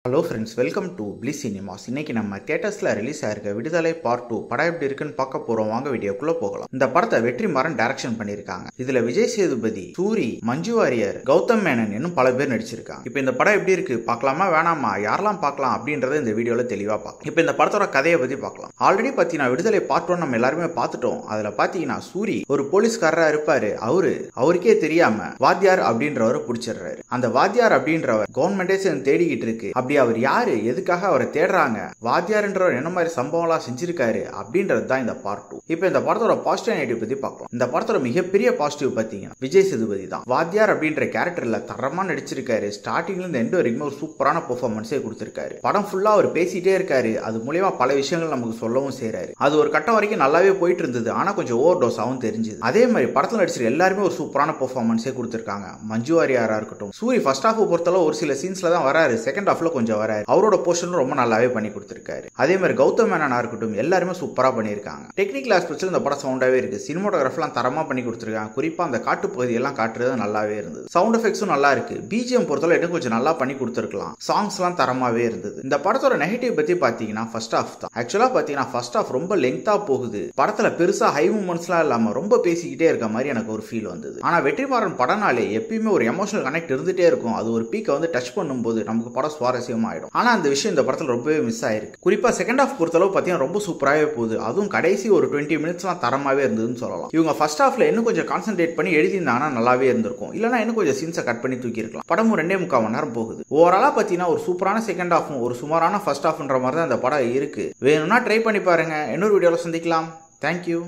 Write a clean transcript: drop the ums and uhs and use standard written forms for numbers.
Hello friends, welcome to bliss cinemas. இன்னைக்கு நம்ம தியேட்டர்ஸ்ல release ஆயிருக்க விடுதலை பார்ட் 2 படம் எப்படி இருக்குன்னு பார்க்க போறோம். வாங்க வீடியோக்குள்ள போகலாம். இந்த படத்தை வெற்றிமாறன் டைரக்ஷன் பண்ணிருக்காங்க. இதுல விஜய் சேதுபதி, சூரி, மஞ்சு வாரியர், கௌதம் மேனன் இன்னும் பல பேர் நடிச்சிருக்காங்க. இப்போ இந்த படம் எப்படி இருக்கு பார்க்கலாமா வேணாமா, யாரெல்லாம் பார்க்கலாம் அப்படின்றத இந்த வீடியோல தெளிவா பார்க்கலாம். இப்போ இந்த படத்தோட கதையை பத்தி பார்க்கலாம். ஆல்ரெடி பாத்தீங்கன்னா விடுதலை பார்ட் 1 நம்ம எல்லாருமே பார்த்துட்டோம். அதுல பாத்தீங்கன்னா சூரி ஒரு போலீஸ்காரரா இருப்பாரு. அவருக்கே தெரியாம வாத்தியார் அப்படின்றவரை பிடிச்சிடுறாரு. அந்த வாத்தியார் அப்படின்றவர் கவர்மெண்டே சேர்ந்து தேடிக்கிட்டு இருக்கு. அப்படி அவர் யாரு, எதுக்காக அவரை தேடுறாங்க, வாத்தியார்ன்றவர் என்ன மாதிரி சம்பவம்லாம் செஞ்சிருக்காரு அப்படின்றது தான் இந்த பார்ட் 2. இப்போ இந்த படத்தோட பாசிட்டிவ் நெகட்டிவ் பத்தி பார்க்கலாம். இந்த படத்தோட மிகப்பெரிய பாசிட்டிவ் பாத்தீங்கன்னா விஜய் சேதுபதி தான். வாத்தியார் அப்படின்ற கேரக்டர்ல தரமா நடிச்சிருக்காரு. ஸ்டார்டிங்ல இருந்து எண்ட் வரைக்கும் ஒரு சூப்பரான பெர்ஃபார்மன்ஸே கொடுத்திருக்காரு. படம் ஃபுல்லா அவர் பேசிட்டே இருக்காரு. அது மூலமா பல விஷயங்கள் நமக்கு சொல்லவும் செய்றாரு. அது ஒரு கட்டம் வரைக்கும் நல்லாவே போயிட்டு இருந்தது. ஆனா கொஞ்சம் ஓவர் டோஸ் ஆகும் தெரிஞ்சது. அதே மாதிரி படத்துல நடிச்சிருக்க எல்லாருமே ஒரு சூப்பரான பெர்ஃபார்மன்ஸே கொடுத்திருக்காங்க. மஞ்சு வாரியாரா இருக்கட்டும், சூரி ஃபர்ஸ்ட் ஹாஃப் பொறுத்தளவு ஒரு சில சீன்ஸ்ல தான் வராரு. செகண்ட் ஹாஃப்ல கொஞ்சம் வராரு. அவரோட போர்ஷன் ரொம்ப நல்லாவே பண்ணி கொடுத்திருக்காரு. அதே மாதிரி கௌதம் மேனனா இருக்கட்டும், எல்லாருமே சூப்பரா பண்ணிருக்காங்க. டெக்னிக்கல் ஆஸ்பெக்ட்ஸ்ல இந்த படம் சவுண்டாவே இருக்கு. சினிமாட்டோகிராஃபிலாம் தரமா பண்ணி கொடுத்திருக்காங்க. குறிப்பா அந்த காட்டு பகுதியெல்லாம் காட்டுறது நல்லாவே இருந்தது. சவுண்ட் எஃபெக்ட்ஸும் நல்லா இருக்கு. பிஜிஎம் பொறுத்தவரை இன்னும் கொஞ்சம் நல்லா பண்ணி கொடுத்திருக்கலாம். சாங்ஸ்லாம் தரமாவே இருந்தது. இந்த படத்தோட நெகட்டிவ் பத்தி பாத்தீங்கன்னா ஃபர்ஸ்ட் ஹாஃப் தான். ஆக்சுவலா பாத்தீங்கன்னா ஃபர்ஸ்ட் ஹாஃப் ரொம்ப லெங்தா போகுது. படத்துல பெருசா ஹை மூமெண்ட்ஸ்லாம் இல்லாம ரொம்ப பேசிக்கிட்டே இருக்க மாதிரி எனக்கு ஒரு ஃபீல் வந்தது. ஆனா வெற்றிமாறன் படம்னாலே எப்பயுமே ஒரு எமோஷனல் கனெக்ட் இருந்துட்டே இருக்கும். அது ஒரு பீக்கை வந்து டச் பண்ணும்போது நமக்கு படம் சுவாரஸ்யமா ஆயிடும். ஆனா அந்த விஷயம் இந்த படத்துல ரொம்பவே மிஸ் ஆயிருக்கு. குறிப்பா செகண்ட் ஹாஃப் பொறுத்தளவு பாத்தீங்கன்னா ரொம்ப சூப்பராகவே போகுது. அதுவும் கடைசி ஒரு 20 மினிட்ஸ்லாம் தரமாவே இருந்ததுன்னு சொல்லலாம். இவங்க ஃபர்ஸ்ட் ஹாஃப்ல இன்னும் கொஞ்சம் கான்சென்ட்ரேட் பண்ணி எழுதியிருந்தாங்கன்னா நல்லாவே இருந்திருக்கும். இல்லனா இன்னும் கொஞ்சம் சீன்ஸை கட் பண்ணி தூக்கி இருக்கலாம். படமும் 2.25 மணி நேரம் போகுது. ஓவராலா பாத்தீங்கன்னா ஒரு சூப்பரான செகண்ட் ஹாஃபும் ஒரு சுமாரான ஃபர்ஸ்ட் ஹாஃப்ன்ற மாதிரி தான் இந்த படம் இருக்கு. வேணும்னா ட்ரை பண்ணி பாருங்க. இன்னொரு வீடியோல சந்திக்கலாம். தேங்க்யூ.